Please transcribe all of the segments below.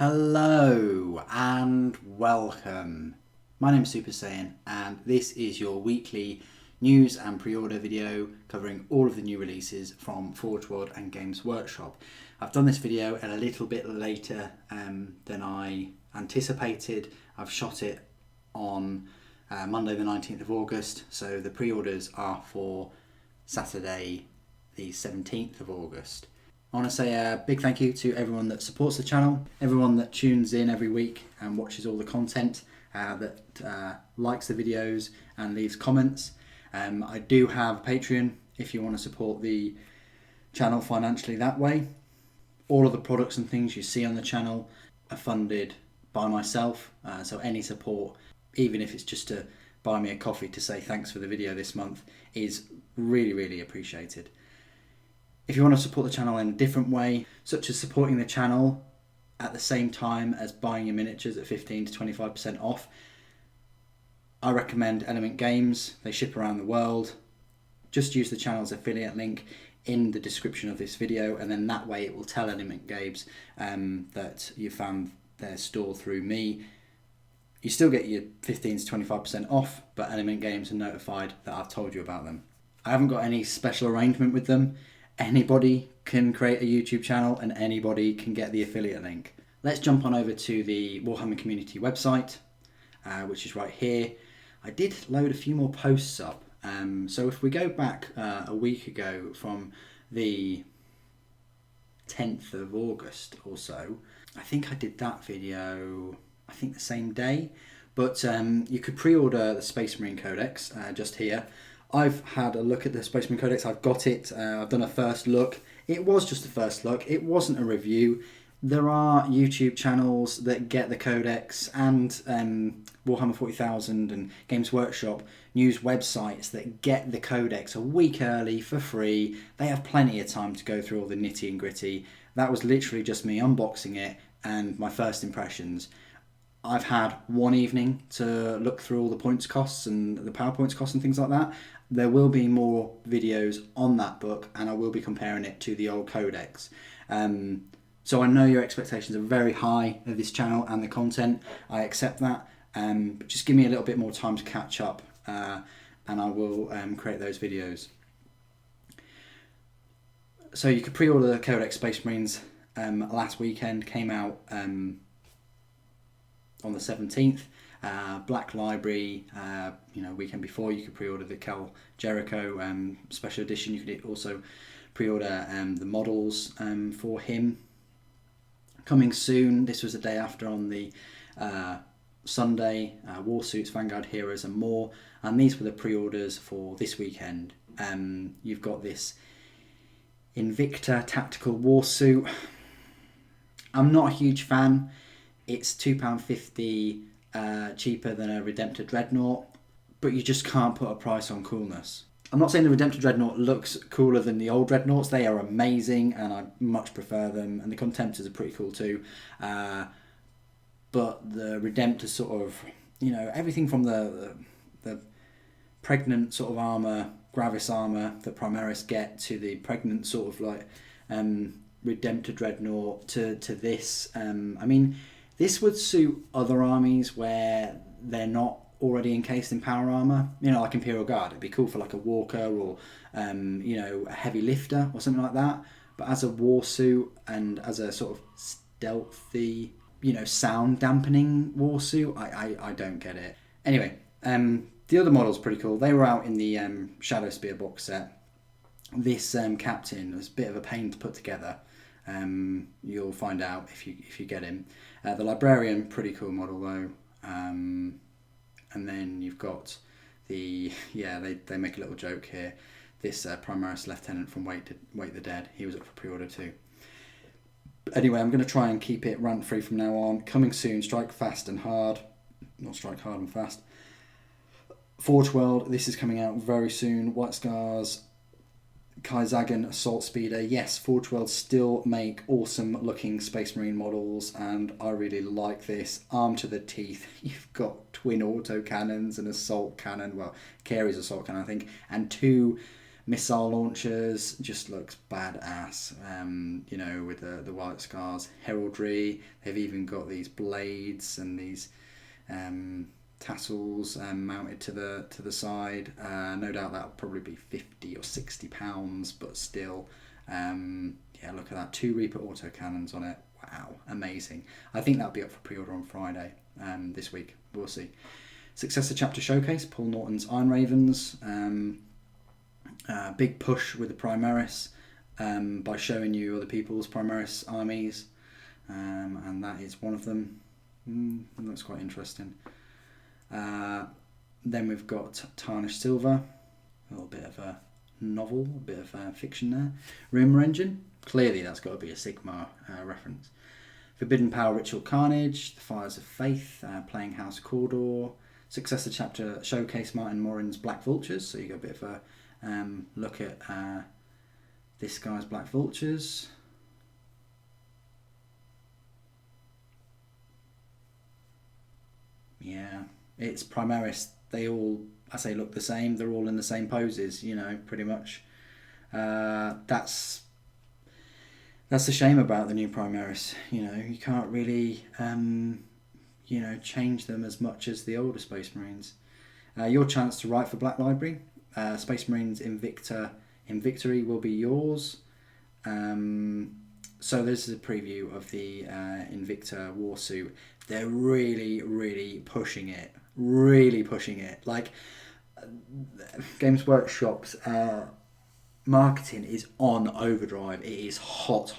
Hello and welcome. My name is Super Saiyan and this is your weekly news and pre-order video covering all of the new releases from Forge World and Games Workshop. I've done this video a little bit later than I anticipated. I've shot it on Monday the 19th of August, so the pre-orders are for Saturday the 17th of August. I want to say a big thank you to everyone that supports the channel, everyone that tunes in every week and watches all the content, that likes the videos and leaves comments. I do have Patreon if you want to support the channel financially that way. All of the products and things you see on the channel are funded by myself, so any support, even if it's just to buy me a coffee to say thanks for the video this month, is really appreciated. If you want to support the channel in a different way, such as supporting the channel at the same time as buying your miniatures at 15 to 25% off, I recommend Element Games. They ship around the world. Just use the channel's affiliate link in the description of this video, and then that way it will tell Element Games that you found their store through me. You still get your 15 to 25% off, but Element Games are notified that I've told you about them. I haven't got any special arrangement with them. Anybody can create a YouTube channel and anybody can get the affiliate link. Let's jump on over to the Warhammer community website, which is right here. I did load a few more posts up. So if we go back a week ago from the 10th of August or so, I think I did that video, the same day. But you could pre-order the Space Marine Codex just here. I've had a look at the Space Marine Codex. I've got it. I've done a first look. It was just a first look. It wasn't a review. There are YouTube channels that get the Codex and Warhammer 40,000 and Games Workshop news websites that get the Codex a week early for free. They have plenty of time to go through all the nitty and gritty. That was literally just me unboxing it and my first impressions. I've had one evening to look through all the points costs and the PowerPoints costs and things like that. There will be more videos on that book and I will be comparing it to the old Codex. So I know your expectations are very high of this channel and the content. I accept that. But just give me a little bit more time to catch up and I will create those videos. So you could pre-order the Codex Space Marines last weekend, came out on the 17th. Black Library, weekend before you could pre-order the Cal Jericho special edition. You could also pre-order the models for him. Coming soon, this was the day after on the Sunday, Warsuits, Vanguard Heroes and more, and these were the pre-orders for this weekend. You've got this Invicta tactical Warsuit. I'm not a huge fan. It's £2.50 cheaper than a Redemptor Dreadnought, but you just can't put a price on coolness. I'm not saying the Redemptor Dreadnought looks cooler than the old Dreadnoughts. They are amazing and I much prefer them, and the Contemptors are pretty cool too. But the Redemptor sort of, everything from the pregnant sort of armour, Gravis armour that Primaris get, to the pregnant sort of like Redemptor Dreadnought to this. This would suit other armies where they're not already encased in power armour. Like Imperial Guard. It'd be cool for like a Walker or, a heavy lifter or something like that. But as a Warsuit and as a sort of stealthy, sound dampening Warsuit, I don't get it. Anyway, the other model's pretty cool. They were out in the Shadow Spear box set. This captain was a bit of a pain to put together. You'll find out if you get him. The Librarian, pretty cool model though. And then you've got they make a little joke here. This Primaris Lieutenant from Wait the Dead, he was up for pre-order too. Anyway, I'm going to try and keep it rant free from now on. Coming soon, Strike Fast and Hard. Not Strike Hard and Fast. Forge World, this is coming out very soon. White Scars, Kaizagan Assault Speeder. Yes, Forge World still make awesome looking Space Marine models and I really like this. Armed to the teeth. You've got twin auto cannons, an assault cannon, well, Carey's assault cannon I think, and two Missile launchers just looks badass, you know, with the white scars. Heraldry, they've even got these blades and these tassels mounted to the side. No doubt that'll probably be £50 or £60, but still, yeah, look at that. 2 Reaper autocannons on it. Wow, amazing. I think that'll be up for pre-order on Friday this week. We'll see. Successor Chapter Showcase, Paul Norton's Iron Ravens. Big push with the Primaris by showing you other people's Primaris armies, and that is one of them. Looks quite interesting. Then we've got Tarnished Silver, a little bit of a novel, a bit of fiction there. Rumour Engine, clearly that's got to be a Sigmar reference. Forbidden Power Ritual Carnage, The Fires of Faith, playing House Cawdor. Successor Chapter Showcase Martin Morin's Black Vultures, so you got a bit of a look at this guy's Black Vultures. Yeah, it's Primaris. They all, I say, look the same. They're all in the same poses, you know, pretty much. That's a shame about the new Primaris. You know, you can't really, you know, change them as much as the older Space Marines. Your chance to write for Black Library. Space Marines Invictory will be yours. So this is a preview of the Invicta Warsuit. They're really pushing it. Like, Games Workshop's marketing is on overdrive. It is hot.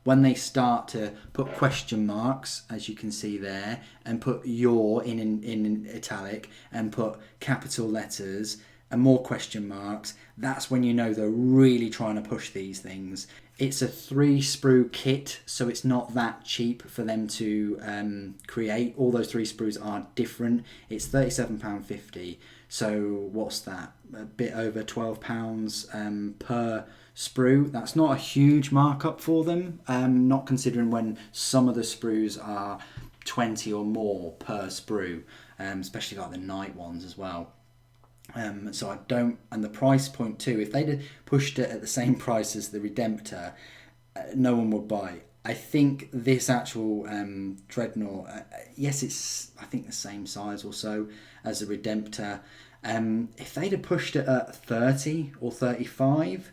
When they start to put question marks, as you can see there, and put your in italic, and put capital letters and more question marks, that's when you know they're really trying to push these things. It's a 3 sprue kit, so it's not that cheap for them to create. All those 3 sprues are different. It's £37.50. So what's that? A bit over £12 per sprue. That's not a huge markup for them, not considering when some of the sprues are 20 or more per sprue, especially like the night ones as well. So I don't, and the price point too, if they'd have pushed it at the same price as the Redemptor, no one would buy. I think this actual Dreadnought, yes, it's, I think, the same size or so as the Redemptor. If they'd have pushed it at 30 or 35,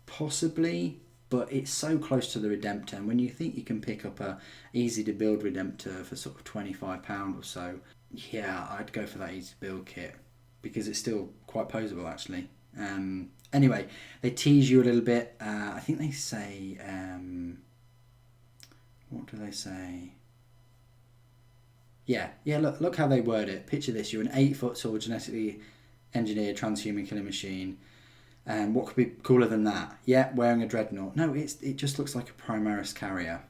possibly, but it's so close to the Redemptor, and when you think you can pick up a easy to build Redemptor for sort of £25 or so, yeah, I'd go for that easy to build kit, because it's still quite posable actually. Anyway, they tease you a little bit. I think they say, what do they say? Yeah, look how they word it. Picture this, you're an 8-foot tall genetically engineered transhuman killing machine. What could be cooler than that? Yeah, wearing a dreadnought. No, it just looks like a Primaris carrier.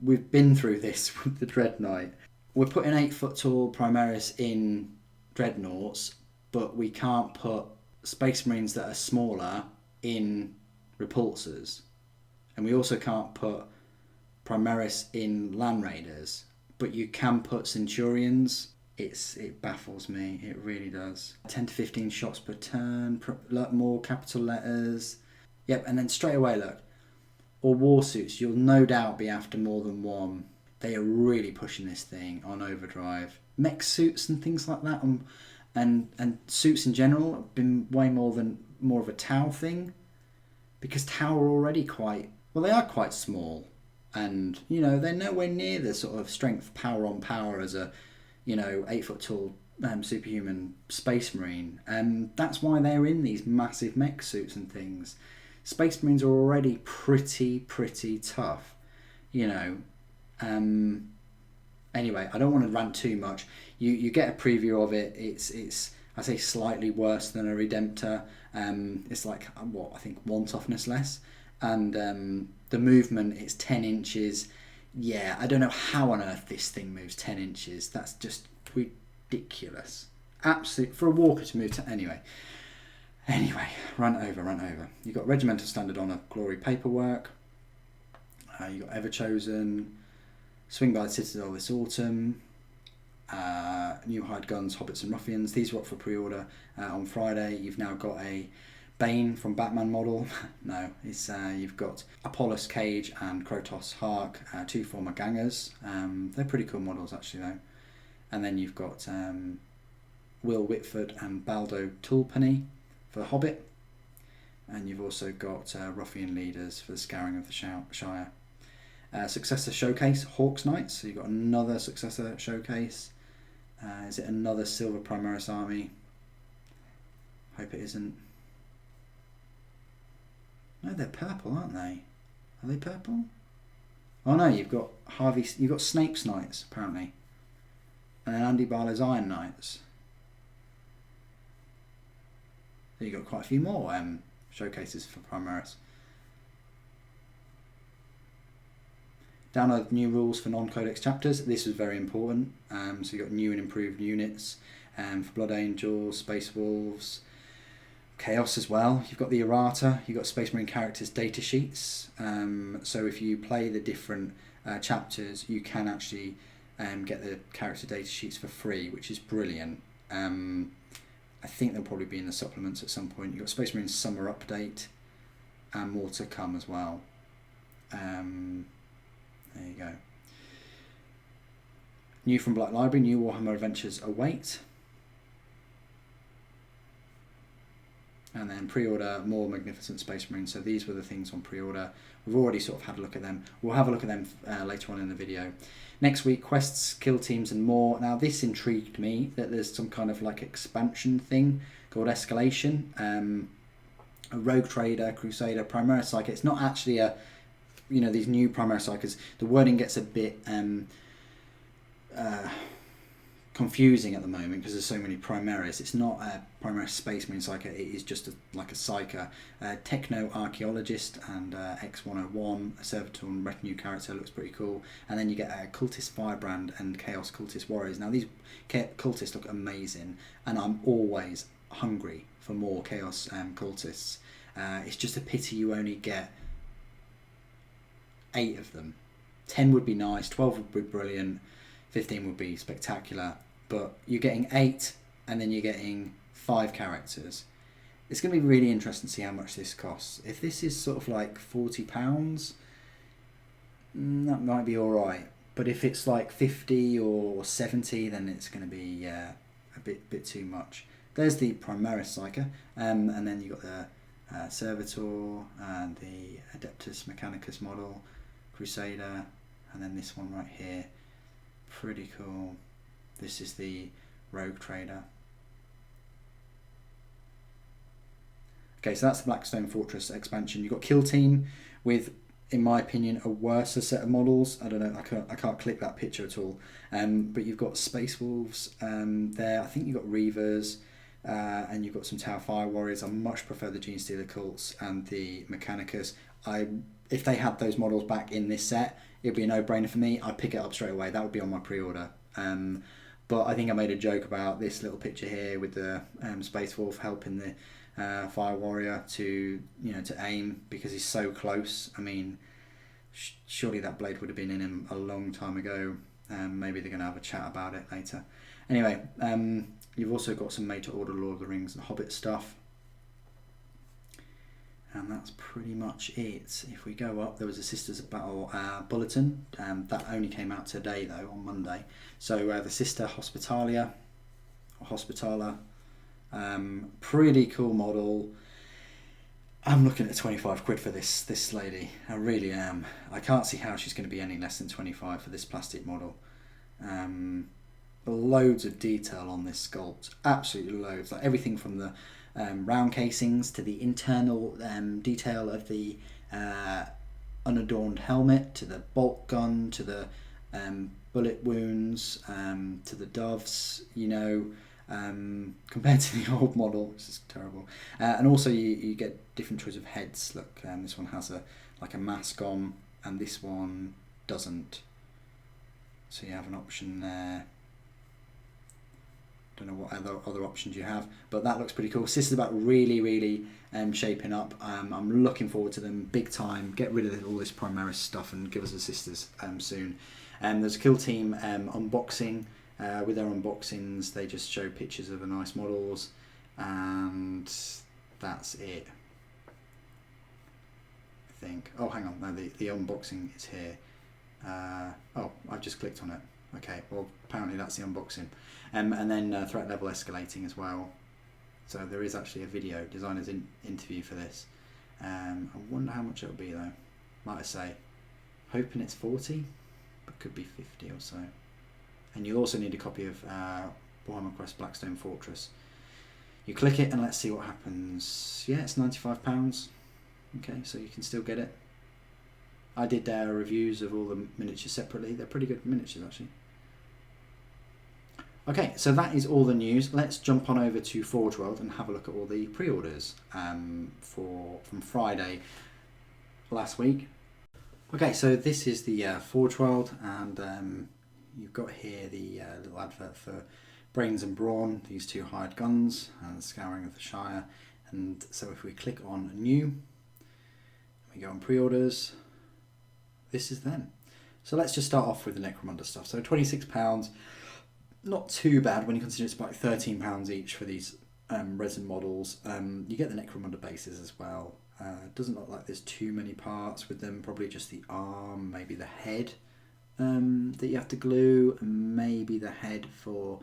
We've been through this with the Dreadnought. We're putting 8-foot tall Primaris in dreadnoughts, but we can't put Space Marines that are smaller in repulsors, and we also can't put Primaris in Land Raiders, but you can put Centurions. It baffles me, it really does. 10 to 15 shots per turn, more capital letters. Yep, and then straight away, look, or Warsuits, you'll no doubt be after more than one. They are really pushing this thing on overdrive. Mech suits and things like that, and suits in general have been way more of a Tau thing, because Tau are already quite, well, they are quite small, and you know, they're nowhere near the sort of strength power on power as a, you know, 8-foot tall superhuman Space Marine, and that's why they're in these massive mech suits and things. Space Marines are already pretty tough, you know. Anyway, I don't want to rant too much. You get a preview of it. It's I say slightly worse than a Redemptor. It's like, what, I think 1 toughness less, and the movement is 10 inches. Yeah, I don't know how on earth this thing moves 10 inches. That's just ridiculous. Absolute, for a walker to move to, anyway, run over. You've got Regimental Standard Honour Glory paperwork. You've got Everchosen, Swing by the Citadel this autumn. new hired guns, hobbits and ruffians. These were up for pre-order on Friday. You've now got a Bane from Batman model. No, it's you've got Apollos Cage and Krotos Hark, 2 former gangers. They're pretty cool models actually though. And then you've got Will Whitford and Baldo Tulpenny for the Hobbit. And you've also got Ruffian Leaders for the Scouring of the Shire. Successor Showcase, Hawks Knights. So you've got another Successor Showcase. Is it another Silver Primaris army? Hope it isn't. No, they're purple, aren't they? Are they purple? Oh no, you've got Snape's Knights apparently, and then Andy Barlow's Iron Knights. So you've got quite a few more showcases for Primaris. Download new rules for non-Codex chapters. This was very important. So you've got new and improved units for Blood Angels, Space Wolves, Chaos as well. You've got the errata, you've got Space Marine characters data sheets. So if you play the different chapters, you can actually get the character data sheets for free, which is brilliant. I think they'll probably be in the supplements at some point. You've got Space Marine Summer Update and more to come as well. There you go. New from Black Library, new Warhammer Adventures await. And then pre-order more Magnificent Space Marines. So these were the things on pre-order. We've already sort of had a look at them. We'll have a look at them later on in the video. Next week, quests, kill teams and more. Now this intrigued me, that there's some kind of like expansion thing called Escalation. A Rogue Trader, Crusader, Primaris Psyker. It's not actually a, you know, these new Primaris Psykers. The wording gets a bit confusing at the moment because there's so many Primaris. It's not a Primaris Space Marine Psyker, it is just like a Psyker. Techno Archaeologist and X101, a Servitor and Retinue character, looks pretty cool. And then you get a Cultist Firebrand and Chaos Cultist Warriors. Now these Cultists look amazing, and I'm always hungry for more Chaos Cultists. It's just a pity you only get 8 of them. 10 would be nice, 12 would be brilliant, 15 would be spectacular, but you're getting 8 and then you're getting 5 characters. It's going to be really interesting to see how much this costs. If this is sort of like £40, that might be alright, but if it's like 50 or 70, then it's going to be a bit too much. There's the Primaris Psyker, and then you've got the Servitor and the Adeptus Mechanicus model, Crusader, and then this one right here. Pretty cool. This is the Rogue Trader. Okay, so that's the Blackstone Fortress expansion. You've got Kill Team with, in my opinion, a worse set of models. I don't know, I can't click that picture at all. But you've got Space Wolves there. I think you've got Reavers, and you've got some Tower Fire Warriors. I much prefer the Genestealer Cults and the Mechanicus. If they had those models back in this set, it'd be a no-brainer for me. I'd pick it up straight away. That would be on my pre-order. But I think I made a joke about this little picture here with the Space Wolf helping the Fire Warrior to aim because he's so close. I mean, surely that blade would have been in him a long time ago. Maybe they're going to have a chat about it later. Anyway, you've also got some made to order Lord of the Rings and Hobbit stuff. And that's pretty much it. If we go up, there was a Sisters of Battle bulletin. That only came out today though, on Monday. So the Sister Hospitalia, or Hospitaler, pretty cool model. I'm looking at 25 quid for this lady. I really am. I can't see how she's going to be any less than 25 for this plastic model. Loads of detail on this sculpt, absolutely loads. Like everything from the round casings to the internal detail of the unadorned helmet, to the bolt gun, to the bullet wounds, to the doves, compared to the old model, which is terrible. And also you get different choice of heads. Look, this one has a mask on and this one doesn't. So you have an option there. Don't know what other options you have, but that looks pretty cool. Sisters about really shaping up. I'm looking forward to them big time. Get rid of all this Primaris stuff and give us the Sisters soon. There's a Kill Team unboxing With their unboxings, they just show pictures of the nice models, and that's it. I think. Oh, hang on. No, the unboxing is here. Oh, I've just clicked on it. Okay. Well, apparently that's the unboxing. And then threat level escalating as well. So there is actually a video designer's interview for this. I wonder how much it'll be though. Like I say, hoping it's 40, but could be 50 or so. And you'll also need a copy of Warhammer Quest Blackstone Fortress. You click it and let's see what happens. Yeah, it's £95. Okay, so you can still get it. I did reviews of all the miniatures separately. They're pretty good miniatures actually. Okay, so that is all the news. Let's jump on over to Forge World and have a look at all the pre-orders from Friday last week. Okay, so this is the Forge World, and you've got here the little advert for Brains and Brawn, these two hired guns, and the Scouring of the Shire. And so if we click on New, we go on Pre-orders, this is them. So let's just start off with the Necromunda stuff. So £26, not too bad when you consider it's about £13 each for these resin models. You get the Necromunda bases as well. It doesn't look like there's too many parts with them, probably just the arm, maybe the head that you have to glue, and maybe the head for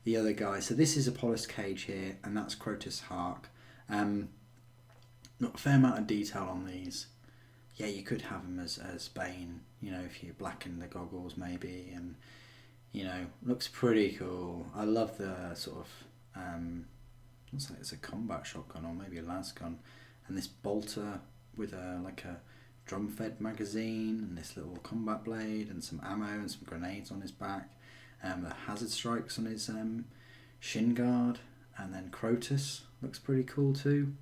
the other guy. So this is Apollos Cage here, and that's Crotus Hark. Not a fair amount of detail on these. Yeah, you could have them as Bane, you know, if you blacken the goggles maybe, and you know, looks pretty cool. I love the sort of looks like it's a combat shotgun or maybe a las gun, and this bolter with like a drum-fed magazine, and this little combat blade, and some ammo and some grenades on his back. The hazard strikes on his shin guard, and then Crotus looks pretty cool too.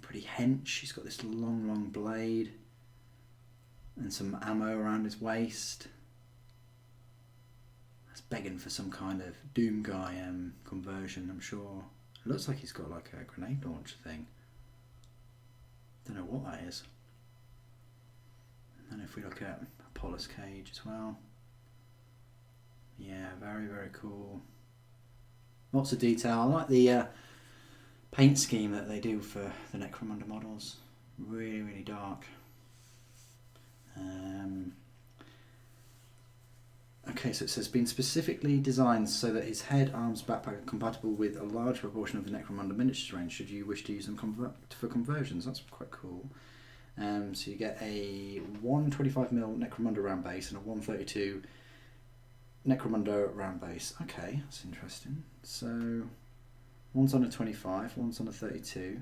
Pretty hench. He's got this long blade, and some ammo around his waist. That's begging for some kind of Doom Guy conversion, I'm sure. It looks like he's got like a grenade launcher thing. Don't know what that is. And if we look at Apollos Cage as well. Yeah, very cool. Lots of detail. I like the paint scheme that they do for the Necromunda models. Really dark. Okay, so it says been specifically designed so that his head, arms, backpack are compatible with a large proportion of the Necromunda miniatures range should you wish to use them for conversions. That's quite cool. So you get a 125mm Necromunda round base and a 132 Necromunda round base. Okay, that's interesting. So one's on a 25, one's on a 32.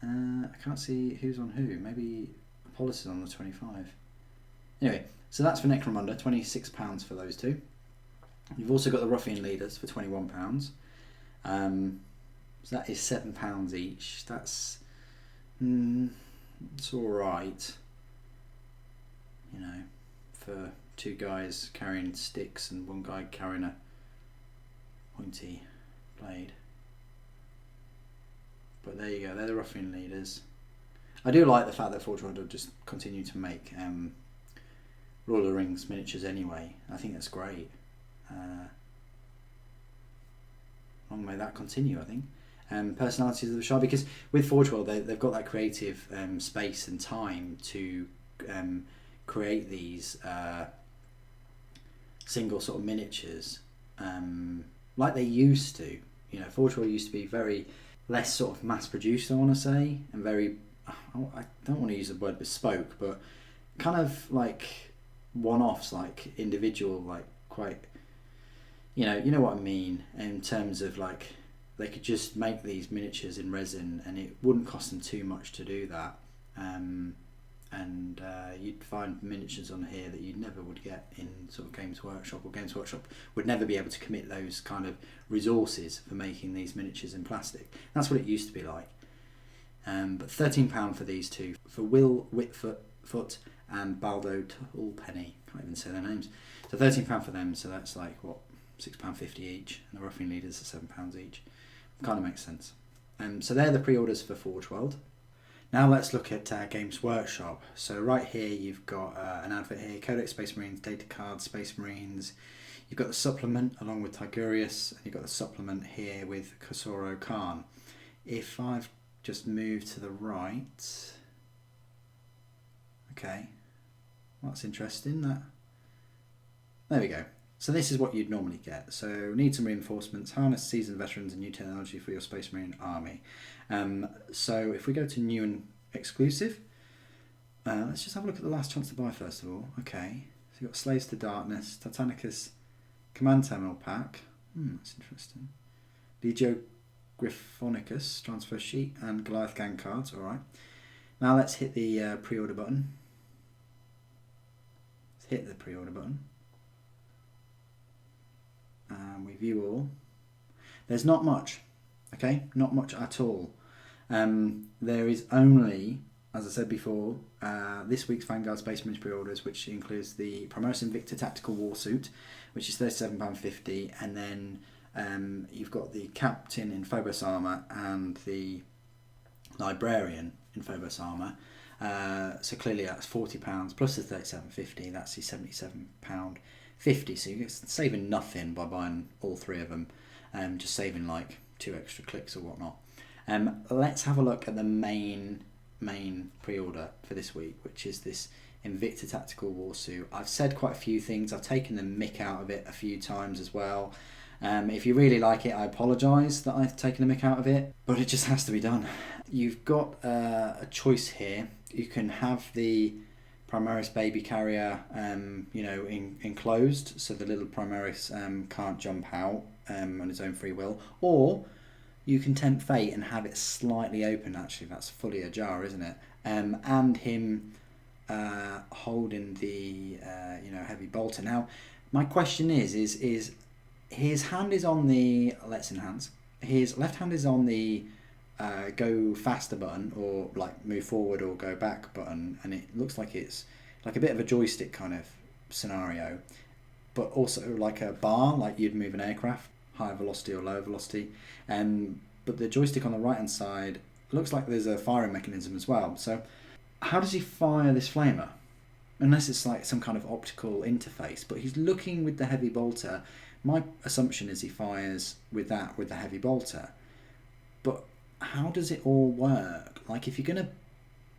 I can't see who's on who. Maybe Apollos is on the 25. Anyway, so that's for Necromunda, £26 for those two. You've also got the Ruffian Leaders for £21. So that is £7 each. That's it's all right. You know, for two guys carrying sticks and one guy carrying a pointy blade. But there you go, they're the Ruffian Leaders. I do like the fact that Forge World will just continue to make Lord of the Rings miniatures anyway. I think that's great. Long may that continue, I think. Personalities of the Shire, because with Forge World they've got that creative space and time to create these single sort of miniatures like they used to. You know, Forge World used to be very less sort of mass produced, I want to say, and very, I don't want to use the word bespoke, but kind of like one-offs, like individual, like quite, you know what I mean, in terms of like they could just make these miniatures in resin and it wouldn't cost them too much to do that, and you'd find miniatures on here that you never would get in sort of Games Workshop, or Games Workshop would never be able to commit those kind of resources for making these miniatures in plastic. That's what it used to be like. But £13 for these two, for Will Whitfoot and Baldo Tullpenny. Can't even say their names. So £13 for them, so that's like what, £6.50 each, and the Ruffian Leaders are £7 each. Kind of makes sense. So they're the pre-orders for Forge World. Now let's look at Games Workshop. So right here you've got an advert here, Codex Space Marines, data cards, Space Marines. You've got the supplement along with Tigurius, and you've got the supplement here with Khosrow Khan. If I've just moved to the right, okay, well, that's interesting. There we go. So this is what you'd normally get. So need some reinforcements, harness seasoned veterans and new technology for your Space Marine army. So if we go to new and exclusive, let's just have a look at the last chance to buy first of all. Okay, so you've got Slaves to Darkness, Titanicus Command Terminal Pack. That's interesting. Legio Gryphonicus transfer sheet and Goliath Gang cards. All right. Now let's hit the pre-order button. Let's hit the pre-order button. And we view all. There's not much, okay? Not much at all. There is only, as I said before, this week's Vanguard Space Marines pre-orders, which includes the Primaris Invictus Tactical Warsuit, which is £37.50, and then you've got the Captain in Phobos Armour and the Librarian in Phobos Armour. So clearly that's £40 plus the £37.50, that's the £77.50. So you're saving nothing by buying all three of them, just saving like 2 extra clicks or whatnot. Let's have a look at the main pre-order for this week, which is this Invicta Tactical Warsuit. I've said quite a few things. I've taken the mick out of it a few times as well. If you really like it, I apologise that I've taken the mick out of it, but it just has to be done. You've got a choice here. You can have the Primaris baby carrier, enclosed, so the little Primaris can't jump out on his own free will, or you can tempt fate and have it slightly open. Actually, that's fully ajar, isn't it? And him holding the heavy bolter. Now, my question is his hand is on the let's enhance. His left hand is on the go faster button, or like move forward or go back button, and it looks like it's like a bit of a joystick kind of scenario, but also like a bar, like you'd move an aircraft, higher velocity or lower velocity. But the joystick on the right hand side looks like there's a firing mechanism as well. So how does he fire this flamer? Unless it's like some kind of optical interface, but he's looking with the heavy bolter. My assumption is he fires with the heavy bolter. But how does it all work? Like, if you're going to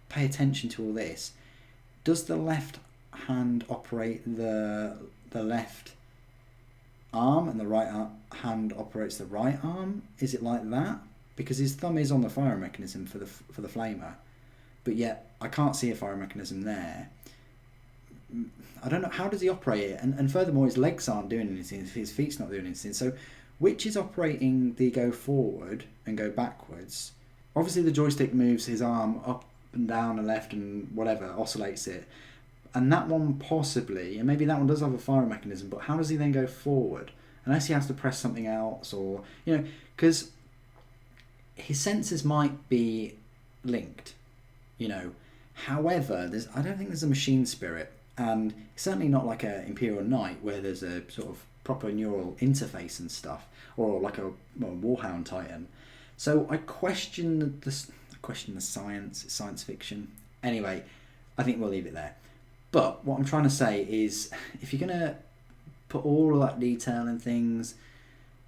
pay attention to all this, does the left hand operate the left arm and the right hand operates the right arm? Is it like that? Because his thumb is on the fire mechanism for the flamer, but yet I can't see a fire mechanism there. I don't know, how does he operate it? And furthermore, his legs aren't doing anything, his feet's not doing anything. So which is operating the go forward and go backwards? Obviously the joystick moves his arm up and down and left and whatever, oscillates it. And that one possibly, and maybe that one does have a fire mechanism, but how does he then go forward? Unless he has to press something else, or, because his sensors might be linked, However, I don't think there's a machine spirit, and certainly not like an Imperial Knight where there's a sort of proper neural interface and stuff, or like a Warhound Titan. So I question the science fiction. Anyway, I think we'll leave it there. But what I'm trying to say is, if you're going to put all of that detail and things,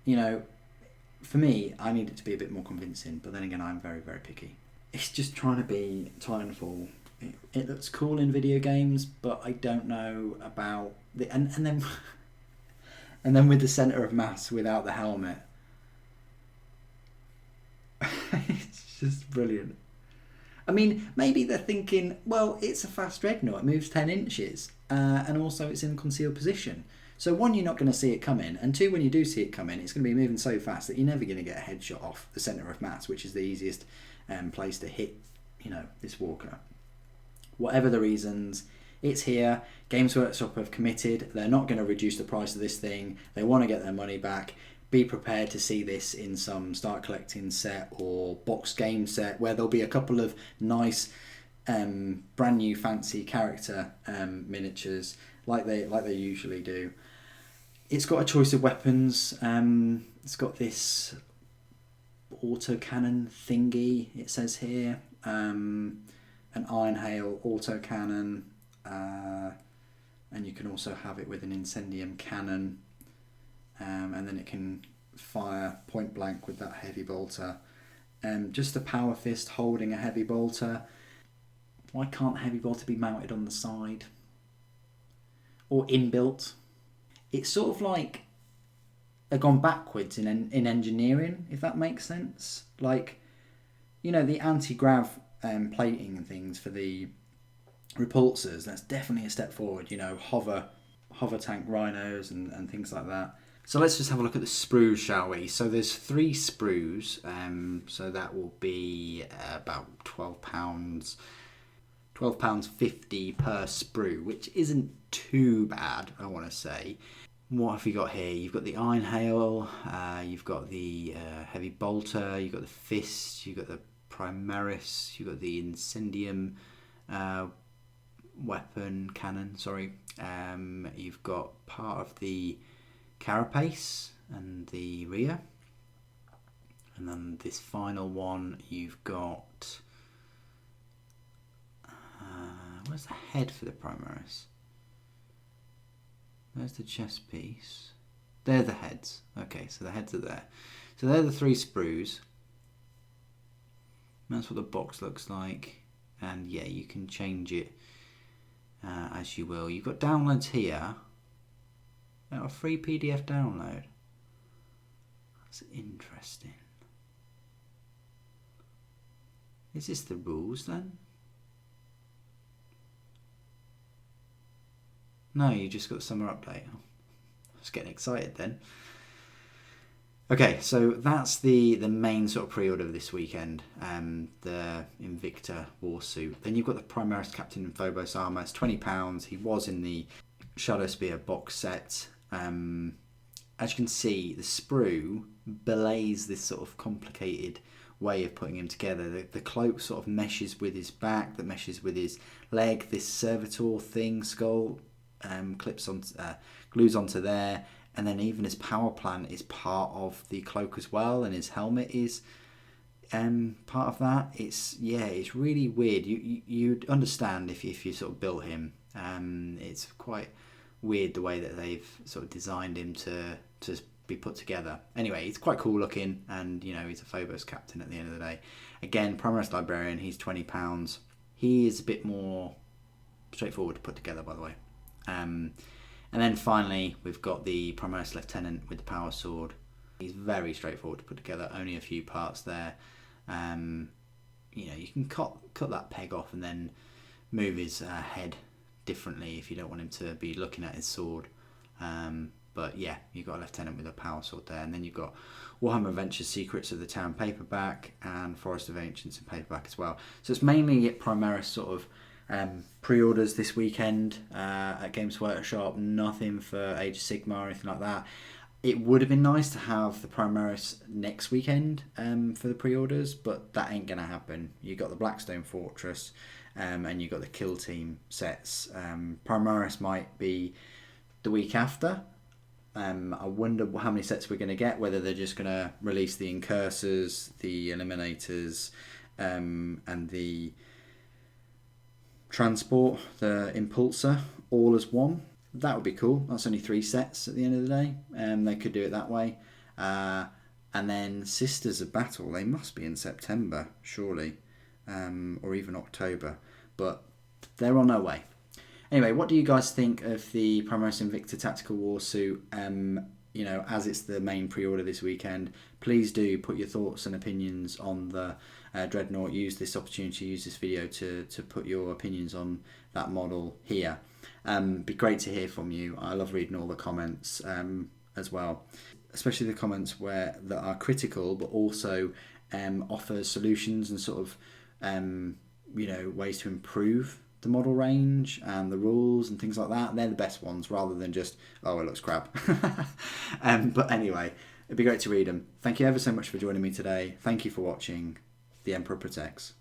for me, I need it to be a bit more convincing. But then again, I'm very, very picky. It's just trying to be Titanfall. It looks cool in video games, but I don't know about the and then and then with the centre of mass without the helmet. It's just brilliant. I mean, maybe they're thinking, well, it's a fast dreadnought, it moves 10 inches, and also it's in concealed position. So one, you're not going to see it coming, and two, when you do see it coming, it's going to be moving so fast that you're never going to get a headshot off the centre of mass, which is the easiest place to hit, this walker. Whatever the reasons, it's here. Games Workshop have committed. They're not going to reduce the price of this thing. They want to get their money back. Be prepared to see this in some Start Collecting set or box game set, where there'll be a couple of nice, brand new fancy character miniatures like they usually do. It's got a choice of weapons. It's got this autocannon thingy, it says here. An Iron Hail autocannon, and you can also have it with an Incendium cannon, and then it can fire point blank with that heavy bolter. Just a power fist holding a heavy bolter. Why can't heavy bolter be mounted on the side? Or inbuilt? It's sort of like they've gone backwards in engineering, if that makes sense. Like, you know, the anti-grav plating and things for the repulsors, that's definitely a step forward. You know, hover tank rhinos and things like that. So let's just have a look at the sprues, shall we? So there's 3 sprues, so that will be about £12, £12.50 per sprue, which isn't too bad, I want to say. What have you got here? You've got the Iron Hail, you've got the Heavy Bolter, you've got the Fist, you've got the Primaris, you've got the Incendium cannon, you've got part of the Carapace and the rear, and then this final one you've got where's the head for the Primaris? There's the chest piece. They're the heads. Okay, so the heads are there. So they're the 3 sprues. That's what the box looks like, and yeah, you can change it as you will. You've got downloads here. A free PDF download. That's interesting. Is this the rules then? No, you just got the summer update. I was getting excited then. Okay, so that's the main sort of pre-order of this weekend. The Invicta Warsuit. Then you've got the Primaris Captain and Phobos armor. It's £20. He was in the Shadow Spear box set. As you can see, the sprue belays this sort of complicated way of putting him together. The cloak sort of meshes with his back, that meshes with his leg. This servitor thing, skull, clips on, glues onto there, and then even his power plant is part of the cloak as well, and his helmet is part of that. It's really weird. You'd understand if you sort of built him. It's quite weird the way that they've sort of designed him to be put together. Anyway, he's quite cool looking, and you know, he's a Phobos captain at the end of the day. Again, Primaris Librarian, he's £20. He is a bit more straightforward to put together, by the way. And then finally, we've got the Primaris Lieutenant with the Power Sword. He's very straightforward to put together, only a few parts there. You know, you can cut that peg off and then move his head differently if you don't want him to be looking at his sword. But yeah, you've got a Lieutenant with a Power Sword there, and then you've got Warhammer Adventures Secrets of the Town paperback and Forest of Ancients in paperback as well. So it's mainly Primaris sort of pre-orders this weekend at Games Workshop. Nothing for Age of Sigmar or anything like that. It would have been nice to have the Primaris next weekend for the pre-orders, but that ain't gonna happen. You got the Blackstone Fortress, and you got the Kill Team sets. Primaris might be the week after. I wonder how many sets we're going to get, whether they're just going to release the Incursors, the Eliminators, and the Transport, the Impulsor, all as one. That would be cool. That's only 3 sets at the end of the day. They could do it that way. And then Sisters of Battle, they must be in September, surely, or even October, but they're on their way. Anyway, what do you guys think of the Primaris Invicta Tactical Warsuit? You know, as it's the main pre-order this weekend, please do put your thoughts and opinions on the Dreadnought. Use this opportunity, use this video to put your opinions on that model here. Be great to hear from you. I love reading all the comments as well, especially the comments that are critical, but also offer solutions and sort of you know, ways to improve the model range and the rules and things like that. They're the best ones, rather than just, oh, it looks crap. But anyway, it'd be great to read them. Thank you ever so much for joining me today. Thank you for watching. The Emperor Protects.